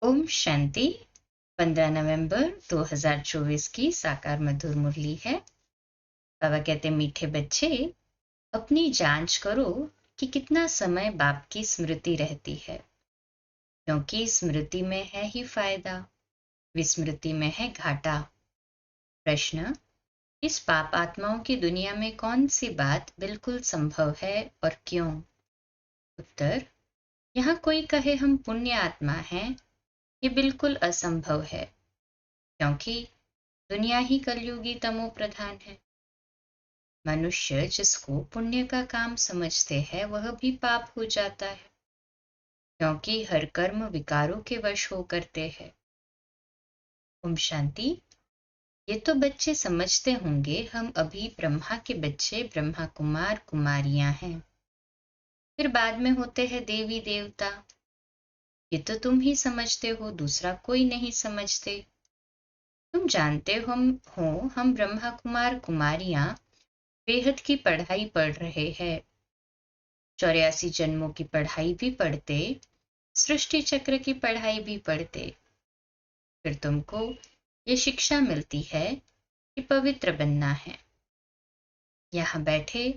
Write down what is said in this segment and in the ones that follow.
ओम शांति। 15 नवंबर 2024 की साकार मधुर मुरली है। बाबा कहते मीठे बच्चे, अपनी जांच करो कि कितना समय बाप की स्मृति रहती है, क्योंकि स्मृति में है ही फायदा, विस्मृति में है घाटा। प्रश्न: इस पाप आत्माओं की दुनिया में कौन सी बात बिल्कुल संभव है और क्यों? उत्तर: यहाँ कोई कहे हम पुण्य आत्मा हैं, ये बिल्कुल असंभव है, क्योंकि दुनिया ही कलयुगी तमो प्रधान है। मनुष्य जिसको पुण्य का काम समझते हैं वह भी पाप हो जाता है, क्योंकि हर कर्म विकारों के वश हो करते हैं। ओम शांति। ये तो बच्चे समझते होंगे हम अभी ब्रह्मा के बच्चे, ब्रह्मा कुमार कुमारियां हैं, फिर बाद में होते हैं देवी देवता। ये तो तुम ही समझते हो, दूसरा कोई नहीं समझते। तुम जानते हम ब्रह्मा कुमार कुमारियां बेहद की पढ़ाई पढ़ रहे हैं, 84 जन्मों की पढ़ाई भी पढ़ते, सृष्टि चक्र की पढ़ाई भी पढ़ते। फिर तुमको ये शिक्षा मिलती है कि पवित्र बनना है। यहाँ बैठे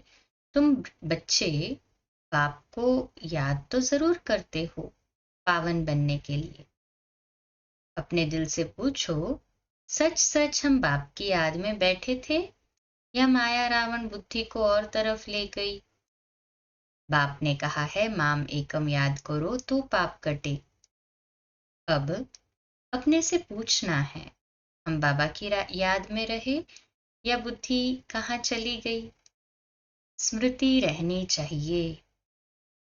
तुम बच्चे बाप को याद तो जरूर करते हो पावन बनने के लिए। अपने दिल से पूछो, सच सच हम बाप की याद में बैठे थे या माया रावण बुद्धि को और तरफ ले गई? बाप ने कहा है माम एकम याद करो तो पाप कटे। अब अपने से पूछना है, हम बाबा की याद में रहे या बुद्धि कहाँ चली गई? स्मृति रहनी चाहिए।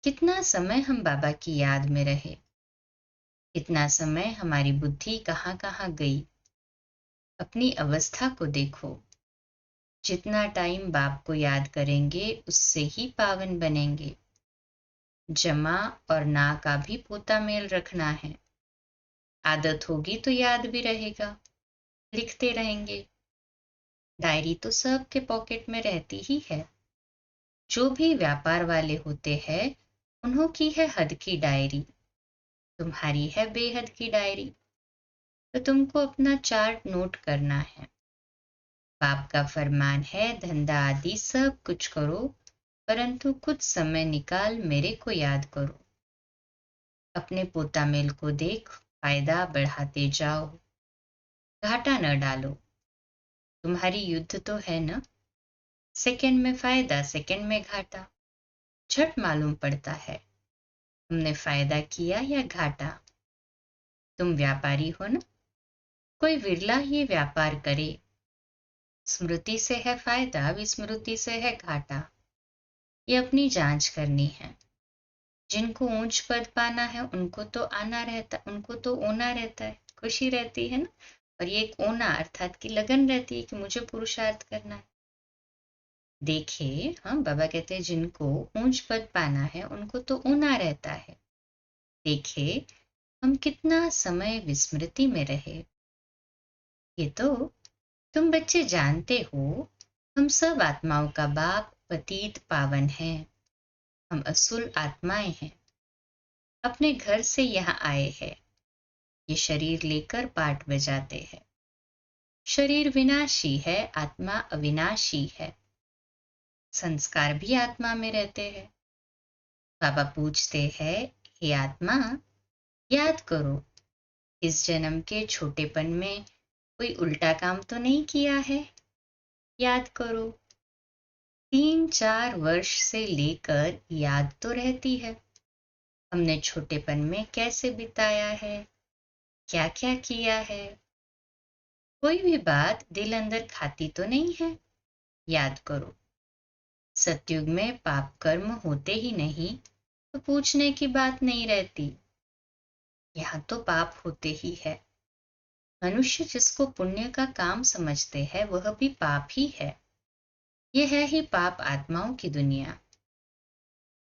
कितना समय हम बाबा की याद में रहे, कितना समय हमारी बुद्धि कहाँ कहाँ गई? अपनी अवस्था को देखो। जितना टाइम बाप को याद करेंगे उससे ही पावन बनेंगे। जमा और ना का भी पोता मेल रखना है। आदत होगी तो याद भी रहेगा, लिखते रहेंगे। डायरी तो सबके पॉकेट में रहती ही है। जो भी व्यापार वाले होते हैं उन्हों की है हद की डायरी, तुम्हारी है बेहद की डायरी। तो तुमको अपना चार्ट नोट करना है। बाप का फरमान है धंधा आदि सब कुछ करो, परंतु कुछ समय निकाल मेरे को याद करो। अपने पोता मेल को देख, फायदा बढ़ाते जाओ, घाटा न डालो। तुम्हारी युद्ध तो है ना, सेकंड में फायदा सेकंड में घाटा, झट मालूम पड़ता है तुमने फायदा किया या घाटा। तुम व्यापारी हो ना, कोई विरला ये व्यापार करे। स्मृति से है फायदा, विस्मृति से है घाटा। ये अपनी जांच करनी है। जिनको ऊंच पद पाना है उनको तो आना रहता, उनको तो ओना रहता है, खुशी रहती है ना। और ये एक ओना अर्थात की लगन रहती है कि मुझे पुरुषार्थ करना है। देखिए, हाँ बाबा कहते हैं जिनको ऊंच पद पाना है उनको तो ओना रहता है। देखिए हम कितना समय विस्मृति में रहे। ये तो तुम बच्चे जानते हो, हम सब आत्माओं का बाप पतित पावन है। हम असुल आत्माएं हैं, अपने घर से यहाँ आए हैं। ये शरीर लेकर पाठ बजाते हैं। शरीर विनाशी है, आत्मा अविनाशी है। संस्कार भी आत्मा में रहते हैं। बाबा पूछते हैं, हे आत्मा याद करो, इस जन्म के छोटेपन में कोई उल्टा काम तो नहीं किया है? याद करो। 3-4 वर्ष से लेकर याद तो रहती है, हमने छोटेपन में कैसे बिताया है, क्या क्या किया है। कोई भी बात दिल अंदर खाती तो नहीं है, याद करो। सतयुग में पाप कर्म होते ही नहीं तो पूछने की बात नहीं रहती। यहाँ तो पाप होते ही है। मनुष्य जिसको पुण्य का काम समझते हैं वह भी पाप ही है। यह है ही पाप आत्माओं की दुनिया।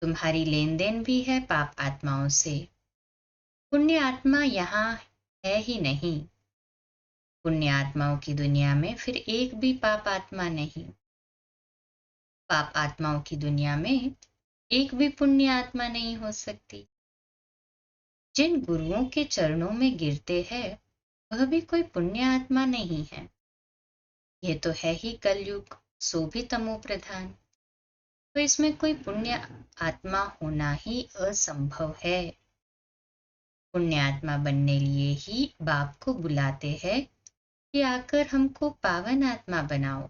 तुम्हारी लेन देन भी है पाप आत्माओं से। पुण्य आत्मा यहाँ है ही नहीं। पुण्य आत्माओं की दुनिया में फिर एक भी पाप आत्मा नहीं। पाप आत्माओं की दुनिया में एक भी पुण्य आत्मा नहीं हो सकती। जिन गुरुओं के चरणों में गिरते हैं वह भी कोई पुण्य आत्मा नहीं है। ये तो है ही कलयुग, सो भी तमो प्रधान। तो इसमें कोई पुण्य आत्मा होना ही असंभव है। पुण्य आत्मा बनने लिए ही बाप को बुलाते हैं कि आकर हमको पावन आत्मा बनाओ।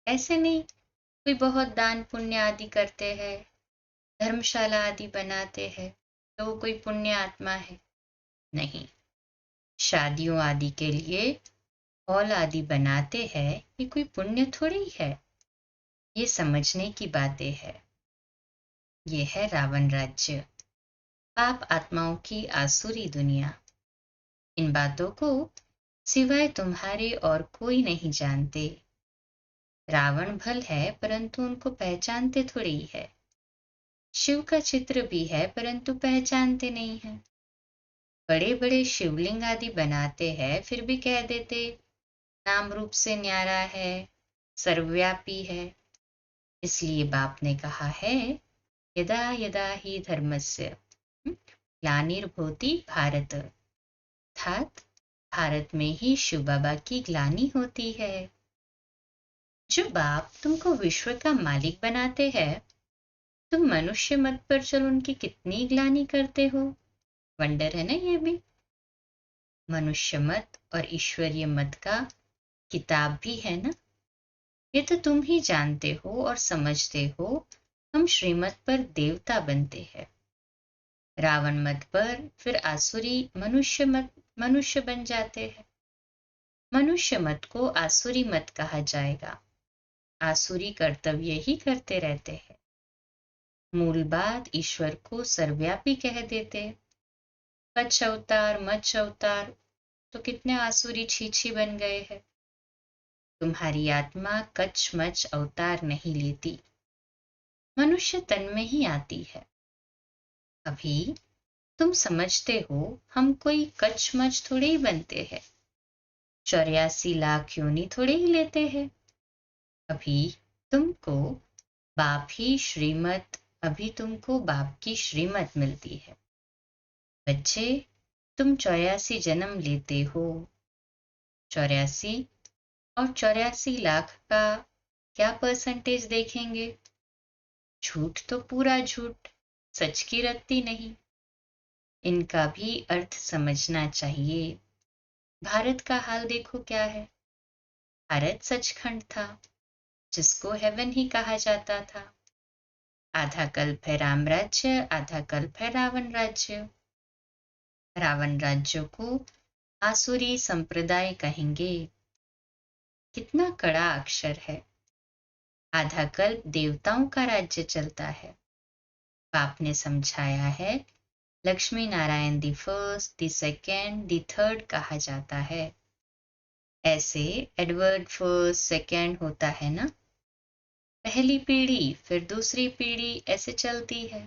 ऐसे नहीं कोई बहुत दान पुण्य आदि करते हैं, धर्मशाला आदि बनाते हैं तो वो कोई पुण्य आत्मा है? नहीं। शादियों आदि के लिए हॉल आदि बनाते हैं, ये कोई पुण्य थोड़ी है। ये समझने की बातें है। ये है रावण राज्य, पाप आत्माओं की आसुरी दुनिया। इन बातों को सिवाय तुम्हारे और कोई नहीं जानते। रावण भल है परंतु उनको पहचानते थोड़ी है। शिव का चित्र भी है परंतु पहचानते नहीं है। बड़े बड़े शिवलिंग आदि बनाते हैं फिर भी कह देते नाम रूप से न्यारा है, सर्वव्यापी है। इसलिए बाप ने कहा है यदा यदा ही धर्मस्य ग्लानिर्भवति भारत, अर्थात भारत में ही शिव बाबा की ग्लानि होती है। जो बाप तुमको विश्व का मालिक बनाते हैं, तुम मनुष्य मत पर चल उनकी कितनी ग्लानि करते हो। वंडर है ना ये भी। मनुष्य मत और ईश्वरीय मत का किताब भी है ना। ये तो तुम ही जानते हो और समझते हो। हम श्रीमत पर देवता बनते हैं, रावण मत पर फिर आसुरी मनुष्य बन जाते हैं। मनुष्य मत को आसुरी मत कहा जाएगा। आसुरी कर्तव्य ही करते रहते हैं। मूल बात ईश्वर को सर्वव्यापी कह देते। कच्छ अवतार मच्छ अवतार तो कितने आसुरी छीछी बन गए हैं। तुम्हारी आत्मा कच्छ मच्छ अवतार नहीं लेती, मनुष्य तन में ही आती है। अभी तुम समझते हो हम कोई कच्छ मच्छ थोड़े ही बनते हैं, 84 लाख योनि थोड़े ही लेते हैं। अभी तुमको बाप ही श्रीमत अभी तुमको बाप की श्रीमत मिलती है। बच्चे तुम 84 जन्म लेते हो। 84 और 84 लाख का क्या परसेंटेज देखेंगे? झूठ तो पूरा झूठ, सच की रत्ती नहीं। इनका भी अर्थ समझना चाहिए। भारत का हाल देखो क्या है। भारत सचखंड था जिसको हेवन ही कहा जाता था। आधा कल्प है राम राज्य, आधा कल्प है रावण राज्य। रावण राज्य को आसुरी संप्रदाय कहेंगे। कितना कड़ा अक्षर है। आधा कल्प देवताओं का राज्य चलता है। बाप ने समझाया है Lakshmi Narayan the first, the second, the third कहा जाता है। ऐसे एडवर्ड फर्स्ट सेकेंड होता है ना। पहली पीढ़ी फिर दूसरी पीढ़ी ऐसे चलती है।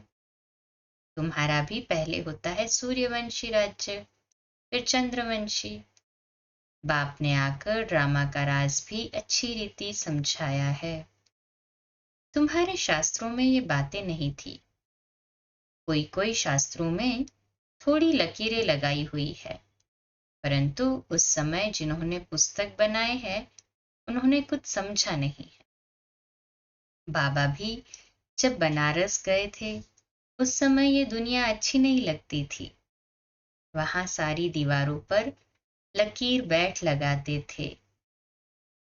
तुम्हारा भी पहले होता है सूर्यवंशी राज्य, फिर चंद्रवंशी। बाप ने आकर ड्रामा का राज भी अच्छी रीति समझाया है। तुम्हारे शास्त्रों में ये बातें नहीं थी। कोई कोई शास्त्रों में थोड़ी लकीरें लगाई हुई है, परंतु उस समय जिन्होंने पुस्तक बनाए हैं उन्होंने कुछ समझा नहीं है। बाबा भी जब बनारस गए थे उस समय ये दुनिया अच्छी नहीं लगती थी। वहां सारी दीवारों पर लकीर बैठ लगाते थे।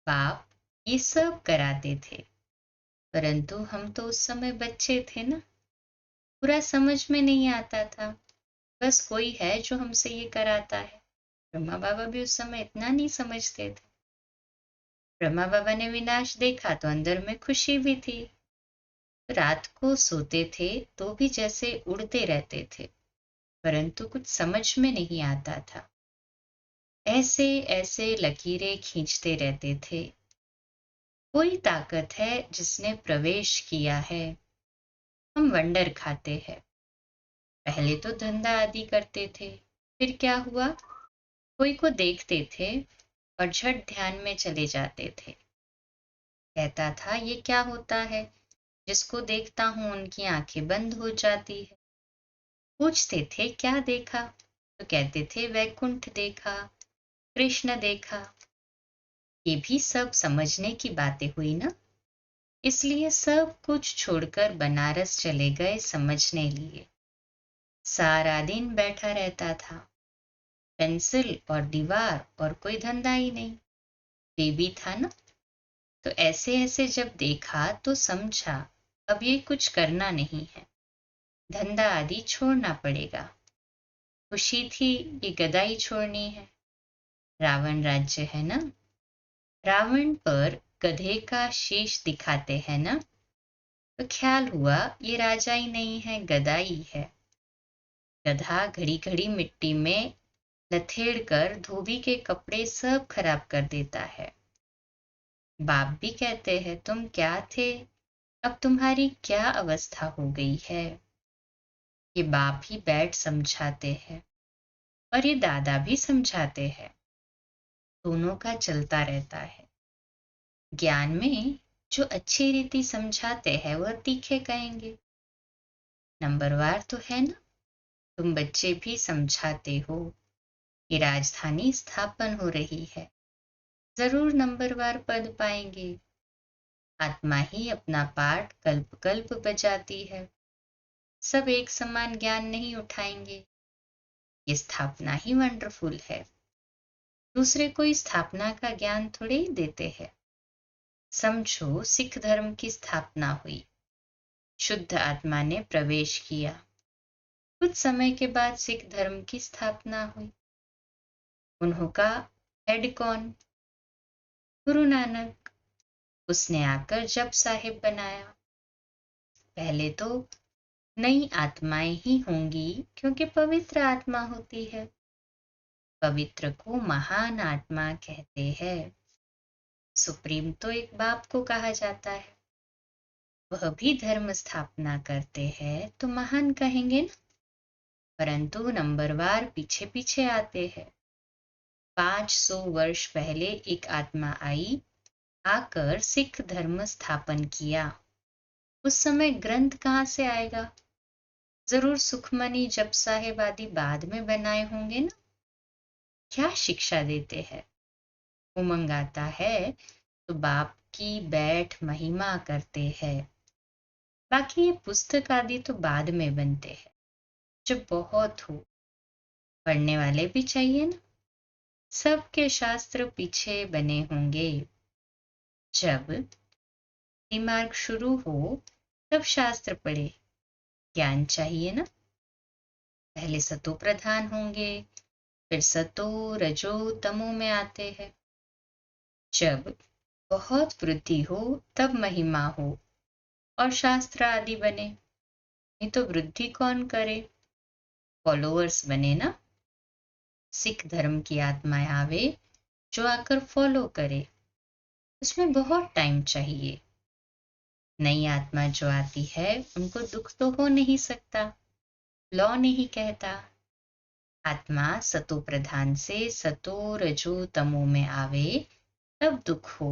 बाप ये सब कराते थे, परंतु हम तो उस समय बच्चे थे ना, पूरा समझ में नहीं आता था। बस कोई है जो हमसे ये कराता है। ब्रह्मा बाबा भी उस समय इतना नहीं समझते थे। ब्रह्मा बाबा ने विनाश देखा तो अंदर में खुशी भी थी। रात को सोते थे तो भी जैसे उड़ते रहते थे, परंतु कुछ समझ में नहीं आता था। ऐसे ऐसे लकीरें खींचते रहते थे। कोई ताकत है जिसने प्रवेश किया है। हम वंडर खाते हैं। पहले तो धंधा आदि करते थे, फिर क्या हुआ? कोई को देखते थे और झट ध्यान में चले जाते थे। कहता था ये क्या होता है, जिसको देखता हूं उनकी आंखें बंद हो जाती है। पूछते थे क्या देखा, तो कहते थे वैकुंठ देखा, कृष्ण देखा। ये भी सब समझने की बातें हुई ना। इसलिए सब कुछ छोड़कर बनारस चले गए समझने लिए। सारा दिन बैठा रहता था, पेंसिल और दीवार और कोई धंधा ही नहीं। बेबी था ना, तो ऐसे ऐसे जब देखा तो समझा अब ये कुछ करना नहीं है, धंधा आदि छोड़ना पड़ेगा। खुशी थी ये गदाई छोड़नी है। रावण राज्य है ना, रावण पर गधे का शीश दिखाते हैं ना, तो ख्याल हुआ ये राजा ही नहीं है, गधा ही है। गधा घड़ी घड़ी मिट्टी में लथेड़ कर धोबी के कपड़े सब खराब कर देता है। बाप भी कहते हैं तुम क्या थे, अब तुम्हारी क्या अवस्था हो गई है। ये बाप ही बैठ समझाते हैं और ये दादा भी समझाते हैं, दोनों का चलता रहता है। ज्ञान में जो अच्छी रीति समझाते हैं वह तीखे कहेंगे। नंबरवार तो है ना, तुम बच्चे भी समझाते हो कि राजधानी स्थापन हो रही है, जरूर नंबरवार पद पाएंगे। आत्मा ही अपना पाठ कल्प कल्प बजाती है, सब एक समान ज्ञान नहीं उठाएंगे। ये स्थापना ही वंडरफुल है, दूसरे को स्थापना का ज्ञान थोड़े ही देते हैं। समझो सिख धर्म की स्थापना हुई, शुद्ध आत्मा ने प्रवेश किया, कुछ समय के बाद सिख धर्म की स्थापना हुई। उनका हेड कौन? गुरु नानक। उसने आकर जप साहिब बनाया। पहले तो नई आत्माएं ही होंगी, क्योंकि पवित्र आत्मा होती है। पवित्र को महान आत्मा कहते हैं। सुप्रीम तो एक बाप को कहा जाता है, वह भी धर्म स्थापना करते हैं तो महान कहेंगे ना। परंतु नंबरवार पीछे पीछे आते हैं। 500 वर्ष पहले एक आत्मा आई, आकर सिख धर्म स्थापन किया। उस समय ग्रंथ कहाँ से आएगा? जरूर सुखमनी जप साहिब आदि बाद में बनाए होंगे ना। क्या शिक्षा देते हैं? उमंग आता है तो बाप की बैठ महिमा करते हैं। बाकी ये पुस्तक आदि तो बाद में बनते हैं, जब बहुत हो। पढ़ने वाले भी चाहिए ना। सबके शास्त्र पीछे बने होंगे। जब दिमाग शुरू हो तब शास्त्र पढ़े, ज्ञान चाहिए ना। पहले सतो प्रधान होंगे, फिर सतो रजो तमो में आते हैं। जब बहुत वृद्धि हो तब महिमा हो और शास्त्र आदि बने, नहीं तो वृद्धि कौन करे? फॉलोअर्स बने ना। सिख धर्म की आत्माएं आवे जो आकर फॉलो करे, उसमें बहुत टाइम चाहिए। नई आत्मा जो आती है उनको दुख तो हो नहीं सकता, लॉ नहीं कहता। आत्मा सतो प्रधान से सतो रजो तमो में आवे तब दुख हो,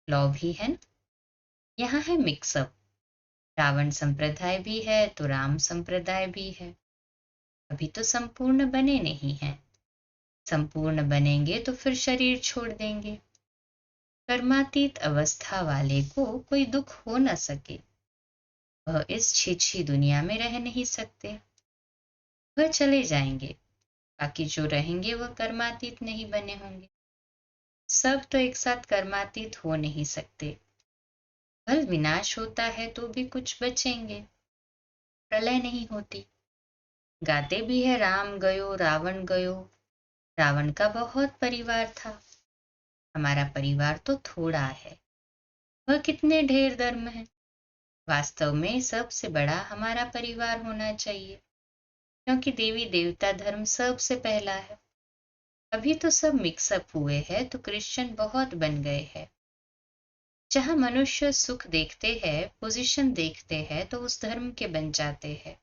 लॉ भी है ना। यहाँ है मिक्सअप, रावण संप्रदाय भी है तो राम संप्रदाय भी है। अभी तो संपूर्ण बने नहीं हैं, संपूर्ण बनेंगे तो फिर शरीर छोड़ देंगे। कर्मातीत अवस्था वाले को कोई दुख हो न सके, वह इस छिछी दुनिया में रह नहीं सकते। वह चले जाएंगे, बाकी जो रहेंगे वह कर्मातीत नहीं बने होंगे। सब तो एक साथ कर्मातीत हो नहीं सकते। कल विनाश होता है तो भी कुछ बचेंगे, प्रलय नहीं होती। गाते भी है राम गयो रावण गयो। रावण का बहुत परिवार था, हमारा परिवार तो थोड़ा है। वह कितने ढेर धर्म है। वास्तव में सबसे बड़ा हमारा परिवार होना चाहिए, क्योंकि देवी देवता धर्म सबसे पहला है। अभी तो सब मिक्सअप हुए हैं तो क्रिश्चियन बहुत बन गए हैं। जहां मनुष्य सुख देखते हैं, पोजीशन देखते हैं, तो उस धर्म के बन जाते हैं।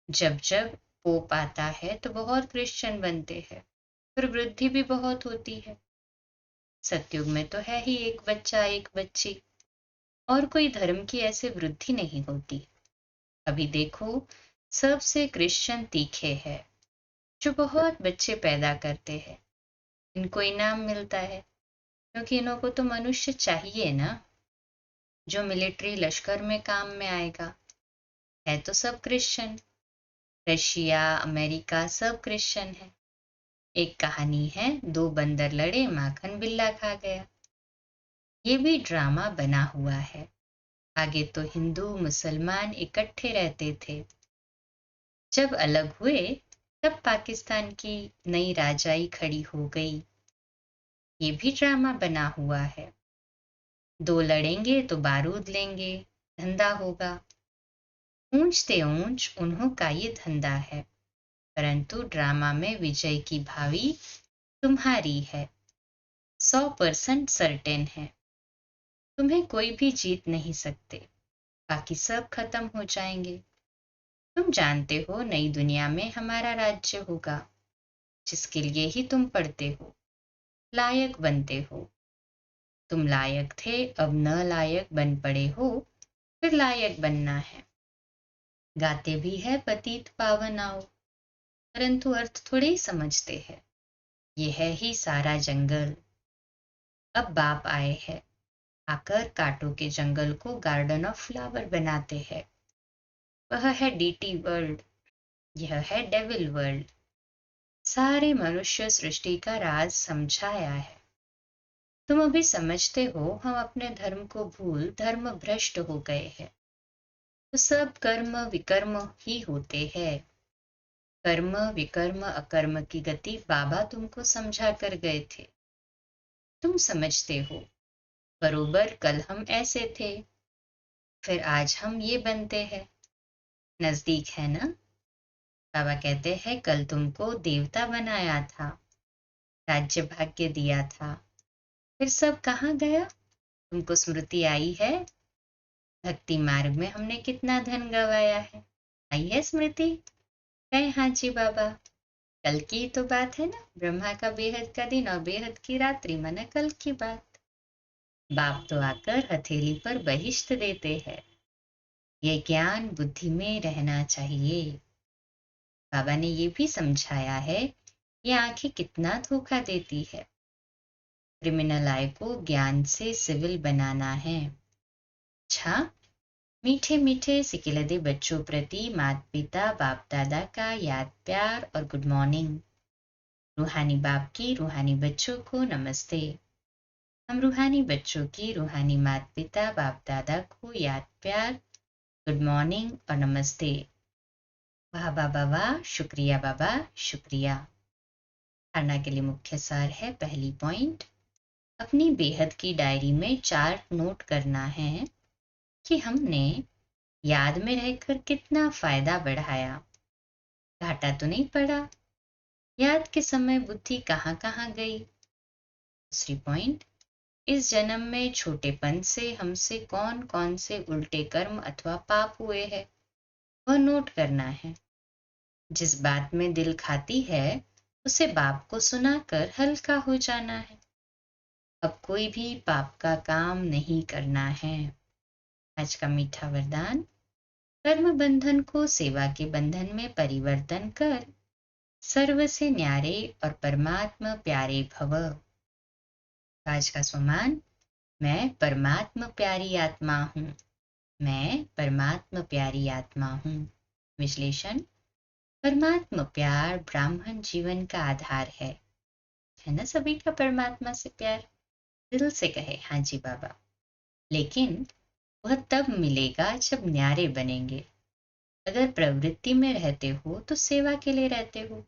जब जब पोप आता है तो बहुत क्रिश्चियन बनते हैं, फिर वृद्धि भी बहुत होती है। सतयुग में तो है ही एक बच्चा एक बच्ची, और कोई धर्म की ऐसे वृद्धि नहीं होती। अभी देखो सबसे क्रिश्चियन तीखे है, जो बहुत बच्चे पैदा करते हैं। इनको इनाम मिलता है क्योंकि इन्हों को तो मनुष्य चाहिए ना, जो मिलिट्री लश्कर में काम में आएगा। है तो सब क्रिश्चियन। रशिया, अमेरिका सब क्रिश्चियन है। एक कहानी है, दो बंदर लड़े, माखन बिल्ला खा गया। ये भी ड्रामा बना हुआ है। आगे तो हिंदू मुसलमान इकट्ठे रहते थे। जब अलग हुए तब पाकिस्तान की नई राजाई खड़ी हो गई। ये भी ड्रामा बना हुआ है। दो लड़ेंगे तो बारूद लेंगे, धंधा होगा। ऊंचते ऊंच उन्हों का ये धंधा है, परंतु ड्रामा में विजय की भावी तुम्हारी है। 100% सर्टेन है। तुम्हें कोई भी जीत नहीं सकते, बाकी सब खत्म हो जाएंगे। तुम जानते हो नई दुनिया में हमारा राज्य होगा, जिसके लिए ही तुम पढ़ते हो, लायक बनते हो। तुम लायक थे, अब न लायक बन पड़े हो, फिर लायक बनना है। गाते भी है पतित पावन आओ, परंतु अर्थ थोड़े ही समझते हैं। ये है ही सारा जंगल। अब बाप आए हैं, आकर कांटों के जंगल को गार्डन ऑफ फ्लावर बनाते हैं। वह है डीटी वर्ल्ड, यह है डेविल वर्ल्ड। सारे मनुष्य सृष्टि का राज समझाया है। तुम अभी समझते हो हम अपने धर्म को भूल धर्म भ्रष्ट हो गए हैं। तो सब कर्म विकर्म ही होते हैं। कर्म विकर्म अकर्म की गति बाबा तुमको समझा कर गए थे। तुम समझते हो, बरोबर कल हम ऐसे थे, फिर आज हम ये बनते हैं। नजदीक है ना। बाबा कहते हैं कल तुमको देवता बनाया था, राज्य भाग्य दिया था, फिर सब कहाँ गया? तुमको स्मृति आई है? भक्ति मार्ग में हमने कितना धन गवाया है, आई है स्मृति? कहे हाँ जी बाबा। कल की तो बात है ना, ब्रह्मा का बेहद का दिन और बेहद की रात्रि, माना कल की बात। बाप तो आकर हथेली पर बहिष्ठ देते हैं। ये ज्ञान बुद्धि में रहना चाहिए। बाबा ने ये भी समझाया है, ये आंखें कितना धोखा देती है। क्रिमिनल आय को ज्ञान से सिविल बनाना है। अच्छा, मीठे मीठे सिकिलदे बच्चों प्रति माता पिता बाप दादा का याद प्यार और गुड मॉर्निंग। रूहानी बाप की रूहानी बच्चों को नमस्ते। हम रूहानी बच्चों की रूहानी माता पिता बाप दादा को याद प्यार, गुड मॉर्निंग और नमस्ते। वाह बाबा वाह, शुक्रिया बाबा शुक्रिया। धारणा के लिए मुख्य सार है, पहली पॉइंट, अपनी बेहद की डायरी में चार्ट नोट करना है कि हमने याद में रहकर कितना फायदा बढ़ाया। घाटा तो नहीं पड़ा। याद के समय बुद्धि कहाँ कहाँ गई। दूसरी पॉइंट, इस जन्म में छोटेपन से हमसे कौन कौन से उल्टे कर्म अथवा पाप हुए हैं, वह नोट करना है। जिस बात में दिल खाती है उसे बाप को सुनाकर हल्का हो जाना है। अब कोई भी पाप का काम नहीं करना है। आज का मीठा वरदान, कर्म बंधन को सेवा के बंधन में परिवर्तन कर सर्व से न्यारे और परमात्मा प्यारे भव। आज का स्वमान, मैं परमात्मा प्यारी आत्मा हूँ। मैं परमात्मा प्यारी आत्मा हूँ। विश्लेषण, परमात्मा प्यार ब्राह्मण जीवन का आधार है ना। सभी का परमात्मा से प्यार, दिल से कहे हाँ जी बाबा। लेकिन वह तब मिलेगा जब न्यारे बनेंगे। अगर प्रवृत्ति में रहते हो तो सेवा के लिए रहते हो।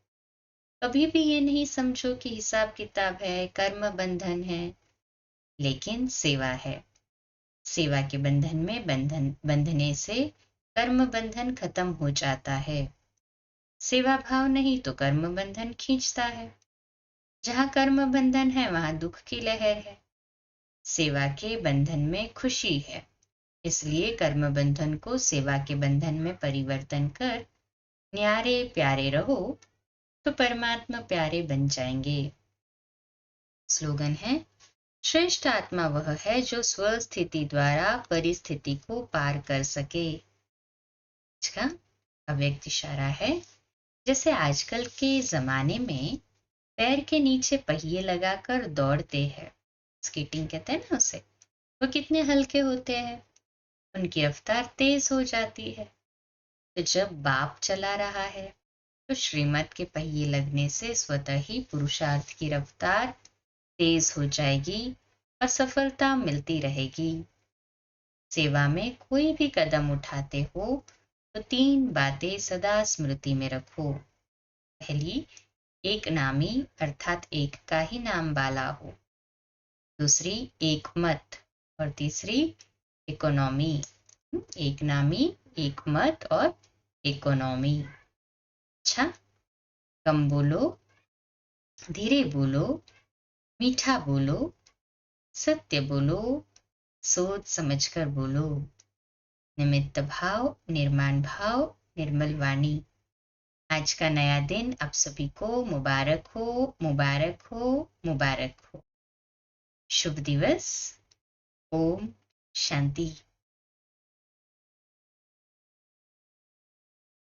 कभी भी ये नहीं समझो कि हिसाब किताब है, कर्म बंधन है, लेकिन सेवा है। सेवा के बंधन में बंधने से कर्म बंधन खत्म हो जाता है। सेवा भाव नहीं तो कर्म बंधन खींचता है। जहाँ कर्म बंधन है वहां दुख की लहर है। सेवा के बंधन में खुशी है, इसलिए कर्म बंधन को सेवा के बंधन में परिवर्तन कर न्यारे प्यारे रहो तो परमात्मा प्यारे बन जाएंगे। स्लोगन है, श्रेष्ठ आत्मा वह है जो स्वस्थिति द्वारा परिस्थिति को पार कर सके। अच्छा, अव्यक्त इशारा है जैसे आजकल के जमाने में पैर के नीचे पहिए लगाकर दौड़ते हैं, स्केटिंग कहते हैं ना उसे। वो कितने हल्के होते हैं, उनकी रफ्तार तेज हो जाती है। तो जब बाप चला रहा है तो श्रीमत के पहिए लगने से स्वतः ही पुरुषार्थ की रफ्तार तेज हो जाएगी और सफलता मिलती रहेगी। सेवा में कोई भी कदम उठाते हो तो 3 बातें सदा स्मृति में रखो। पहली, एक नामी अर्थात एक का ही नाम वाला हो। दूसरी, एक मत। और तीसरी, इकोनॉमी। एक नामी, एक मत और इकोनॉमी। अच्छा, कम बोलो, धीरे बोलो, मीठा बोलो, सत्य बोलो, सोच समझकर बोलो। निमित्त भाव, निर्माण भाव, निर्मल वाणी। आज का नया दिन आप सभी को मुबारक हो, मुबारक हो, मुबारक हो। शुभ दिवस। ओम शांति।